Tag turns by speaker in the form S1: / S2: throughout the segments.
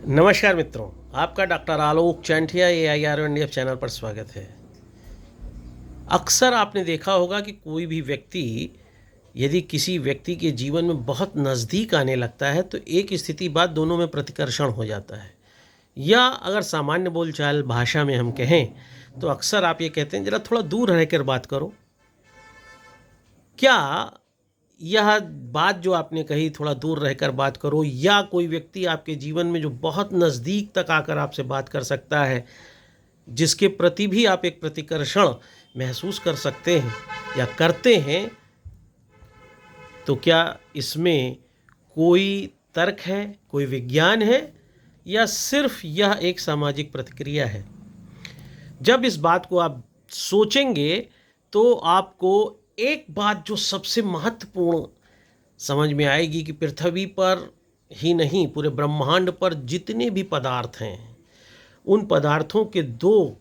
S1: नमस्कार मित्रों, आपका डॉक्टर आलोक चांठिया AIRNDF चैनल पर स्वागत है। अक्सर आपने देखा होगा कि कोई भी व्यक्ति यदि किसी व्यक्ति के जीवन में बहुत नज़दीक आने लगता है तो एक स्थिति बाद दोनों में प्रतिकर्षण हो जाता है, या अगर सामान्य बोलचाल भाषा में हम कहें तो अक्सर आप ये कहते हैं ज़रा थोड़ा दूर रहकर बात करो। क्या यह बात जो आपने कही थोड़ा दूर रहकर बात करो, या कोई व्यक्ति आपके जीवन में जो बहुत नज़दीक तक आकर आपसे बात कर सकता है, जिसके प्रति भी आप एक प्रतिकर्षण महसूस कर सकते हैं या करते हैं, तो क्या इसमें कोई तर्क है, कोई विज्ञान है, या सिर्फ यह एक सामाजिक प्रतिक्रिया है? जब इस बात को आप सोचेंगे तो आपको एक बात जो सबसे महत्वपूर्ण समझ में आएगी कि पृथ्वी पर ही नहीं पूरे ब्रह्मांड पर जितने भी पदार्थ हैं, उन पदार्थों के दो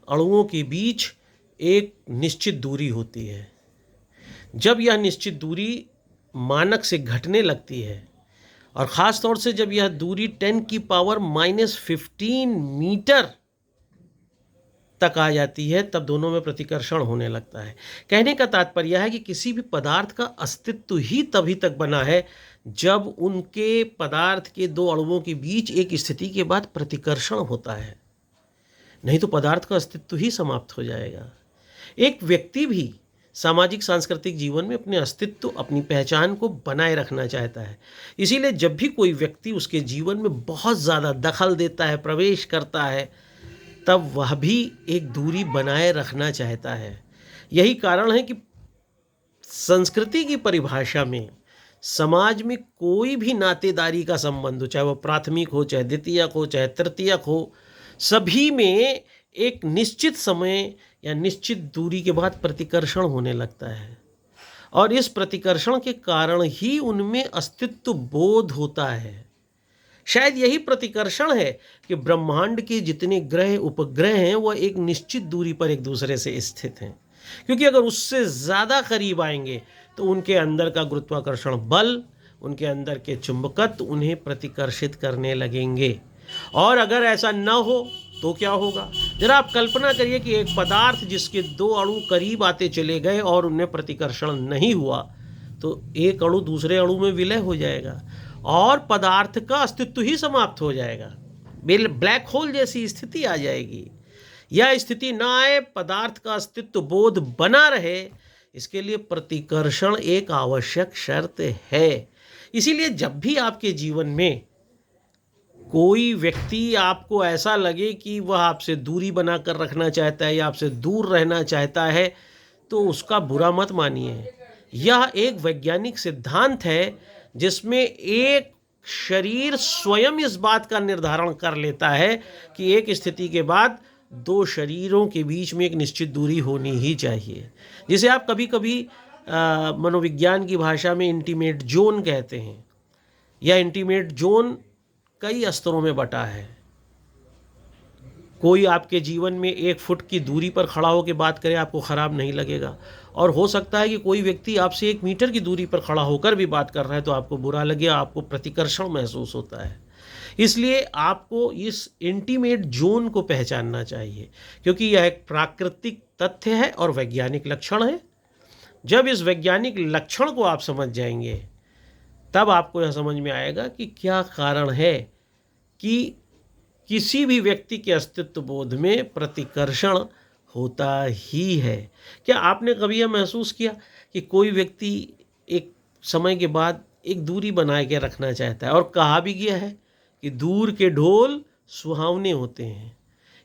S1: अणुओं के बीच एक निश्चित दूरी होती है। जब यह निश्चित दूरी मानक से घटने लगती है, और ख़ास तौर से जब यह दूरी 10⁻⁻15 मीटर तक आ जाती है, तब दोनों में प्रतिकर्षण होने लगता है। कहने का तात्पर्य यह है कि किसी भी पदार्थ का अस्तित्व ही तभी तक बना है जब उनके पदार्थ के दो अणुओं के बीच एक स्थिति के बाद प्रतिकर्षण होता है, नहीं तो पदार्थ का अस्तित्व ही समाप्त हो जाएगा। एक व्यक्ति भी सामाजिक सांस्कृतिक जीवन में अपने अस्तित्व, अपनी पहचान को बनाए रखना चाहता है। इसीलिए जब भी कोई व्यक्ति उसके जीवन में बहुत ज़्यादा दखल देता है, प्रवेश करता है, तब वह भी एक दूरी बनाए रखना चाहता है। यही कारण है कि संस्कृति की परिभाषा में समाज में कोई भी नातेदारी का संबंध हो, चाहे वो प्राथमिक हो, चाहे द्वितीयक हो, चाहे तृतीयक हो, सभी में एक निश्चित समय या निश्चित दूरी के बाद प्रतिकर्षण होने लगता है, और इस प्रतिकर्षण के कारण ही उनमें अस्तित्व बोध होता है। शायद यही प्रतिकर्षण है कि ब्रह्मांड के जितने ग्रह उपग्रह हैं वह एक निश्चित दूरी पर एक दूसरे से स्थित हैं, क्योंकि अगर उससे ज़्यादा करीब आएंगे तो उनके अंदर का गुरुत्वाकर्षण बल, उनके अंदर के चुंबकत्व उन्हें प्रतिकर्षित करने लगेंगे। और अगर ऐसा न हो तो क्या होगा? जरा आप कल्पना करिए कि एक पदार्थ जिसके दो अणु करीब आते चले गए और उनमें प्रतिकर्षण नहीं हुआ, तो एक अणु दूसरे अणु में विलय हो जाएगा और पदार्थ का अस्तित्व ही समाप्त हो जाएगा। ब्लैक होल जैसी स्थिति आ जाएगी। यह स्थिति ना आए, पदार्थ का अस्तित्व बोध बना रहे, इसके लिए प्रतिकर्षण एक आवश्यक शर्त है। इसीलिए जब भी आपके जीवन में कोई व्यक्ति आपको ऐसा लगे कि वह आपसे दूरी बनाकर रखना चाहता है या आपसे दूर रहना चाहता है, तो उसका बुरा मत मानिए। यह एक वैज्ञानिक सिद्धांत है जिसमें एक शरीर स्वयं इस बात का निर्धारण कर लेता है कि एक स्थिति के बाद दो शरीरों के बीच में एक निश्चित दूरी होनी ही चाहिए, जिसे आप कभी कभी मनोविज्ञान की भाषा में इंटीमेट जोन कहते हैं। यह इंटीमेट जोन कई स्तरों में बटा है। कोई आपके जीवन में 1 फुट की दूरी पर खड़ा होकर बात करे, आपको ख़राब नहीं लगेगा, और हो सकता है कि कोई व्यक्ति आपसे 1 मीटर की दूरी पर खड़ा होकर भी बात कर रहा है तो आपको बुरा लगे, आपको प्रतिकर्षण महसूस होता है। इसलिए आपको इस इंटीमेट जोन को पहचानना चाहिए, क्योंकि यह एक प्राकृतिक तथ्य है और वैज्ञानिक लक्षण है। जब इस वैज्ञानिक लक्षण को आप समझ जाएंगे, तब आपको यह समझ में आएगा कि क्या कारण है कि किसी भी व्यक्ति के अस्तित्व बोध में प्रतिकर्षण होता ही है। क्या आपने कभी यह महसूस किया कि कोई व्यक्ति एक समय के बाद एक दूरी बना के रखना चाहता है, और कहा भी गया है कि दूर के ढोल सुहावने होते हैं।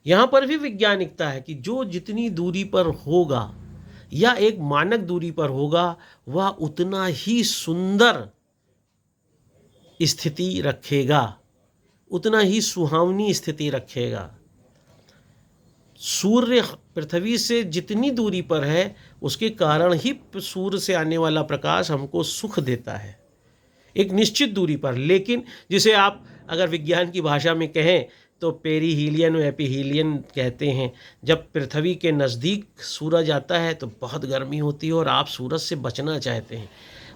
S1: यहाँ पर भी वैज्ञानिकता है कि जो जितनी दूरी पर होगा या एक मानक दूरी पर होगा, वह उतना ही सुंदर स्थिति रखेगा, उतना ही सुहावनी स्थिति रखेगा। सूर्य पृथ्वी से जितनी दूरी पर है, उसके कारण ही सूर्य से आने वाला प्रकाश हमको सुख देता है एक निश्चित दूरी पर। लेकिन जिसे आप अगर विज्ञान की भाषा में कहें तो पेरीहीलियन और एपीहीलियन कहते हैं। जब पृथ्वी के नज़दीक सूरज आता है तो बहुत गर्मी होती है और आप सूरज से बचना चाहते हैं,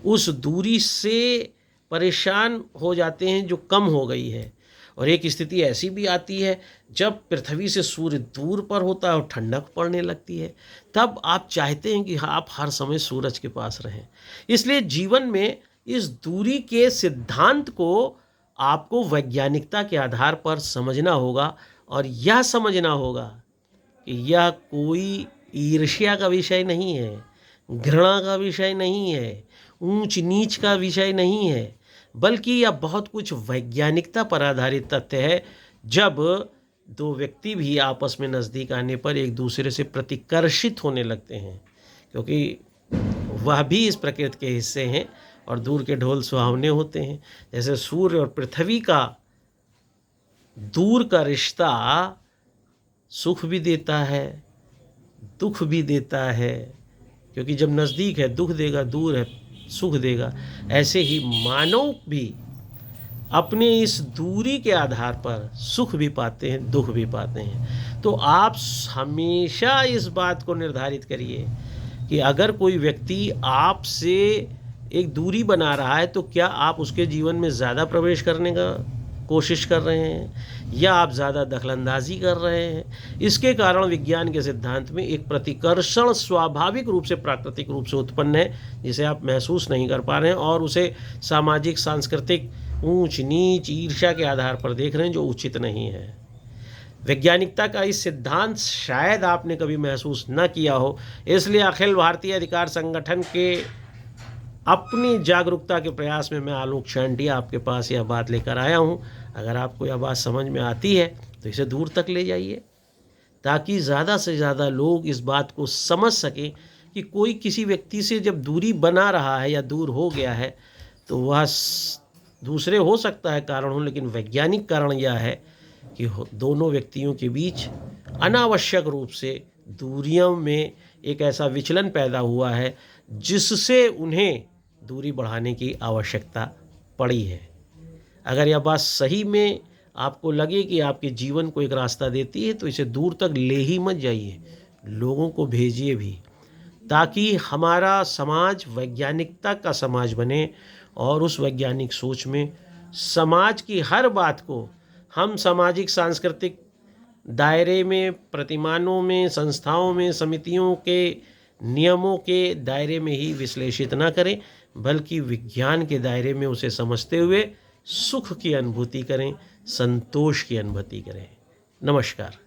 S1: उस दूरी से परेशान हो जाते हैं जो कम हो गई है, और एक स्थिति ऐसी भी आती है जब पृथ्वी से सूर्य दूर पर होता है और ठंडक पड़ने लगती है, तब आप चाहते हैं कि आप हर समय सूरज के पास रहें। इसलिए जीवन में इस दूरी के सिद्धांत को आपको वैज्ञानिकता के आधार पर समझना होगा और यह समझना होगा कि यह कोई ईर्ष्या का विषय नहीं है, घृणा का विषय नहीं है, ऊंच नीच का विषय नहीं है, बल्कि यह बहुत कुछ वैज्ञानिकता पर आधारित तथ्य है। जब दो व्यक्ति भी आपस में नज़दीक आने पर एक दूसरे से प्रतिकर्षित होने लगते हैं, क्योंकि वह भी इस प्रकृति के हिस्से हैं और दूर के ढोल सुहावने होते हैं। जैसे सूर्य और पृथ्वी का दूर का रिश्ता सुख भी देता है, दुख भी देता है, क्योंकि जब नज़दीक है दुख देगा, दूर है सुख देगा। ऐसे ही मानव भी अपने इस दूरी के आधार पर सुख भी पाते हैं, दुख भी पाते हैं। तो आप हमेशा इस बात को निर्धारित करिए कि अगर कोई व्यक्ति आपसे एक दूरी बना रहा है तो क्या आप उसके जीवन में ज़्यादा प्रवेश करने का कोशिश कर रहे हैं या आप ज़्यादा दखलंदाजी कर रहे हैं। इसके कारण विज्ञान के सिद्धांत में एक प्रतिकर्षण स्वाभाविक रूप से प्राकृतिक रूप से उत्पन्न है, जिसे आप महसूस नहीं कर पा रहे हैं और उसे सामाजिक सांस्कृतिक ऊंच नीच ईर्ष्या के आधार पर देख रहे हैं, जो उचित नहीं है। वैज्ञानिकता का इस सिद्धांत शायद आपने कभी महसूस न किया हो, इसलिए अखिल भारतीय अधिकार संगठन के अपनी जागरूकता के प्रयास में मैं आलोक चांडिया आपके पास यह बात लेकर आया हूँ। अगर आपको यह बात समझ में आती है तो इसे दूर तक ले जाइए, ताकि ज़्यादा से ज़्यादा लोग इस बात को समझ सकें कि कोई किसी व्यक्ति से जब दूरी बना रहा है या दूर हो गया है तो वह दूसरे हो सकता है कारण हो, लेकिन वैज्ञानिक कारण यह है कि दोनों व्यक्तियों के बीच अनावश्यक रूप से दूरियों में एक ऐसा विचलन पैदा हुआ है जिससे उन्हें दूरी बढ़ाने की आवश्यकता पड़ी है। अगर यह बात सही में आपको लगे कि आपके जीवन को एक रास्ता देती है तो इसे दूर तक ले ही मत जाइए, लोगों को भेजिए भी, ताकि हमारा समाज वैज्ञानिकता का समाज बने और उस वैज्ञानिक सोच में समाज की हर बात को हम सामाजिक सांस्कृतिक दायरे में, प्रतिमानों में, संस्थाओं में, समितियों के नियमों के दायरे में ही विश्लेषित न करें, बल्कि विज्ञान के दायरे में उसे समझते हुए सुख की अनुभूति करें, संतोष की अनुभूति करें। नमस्कार।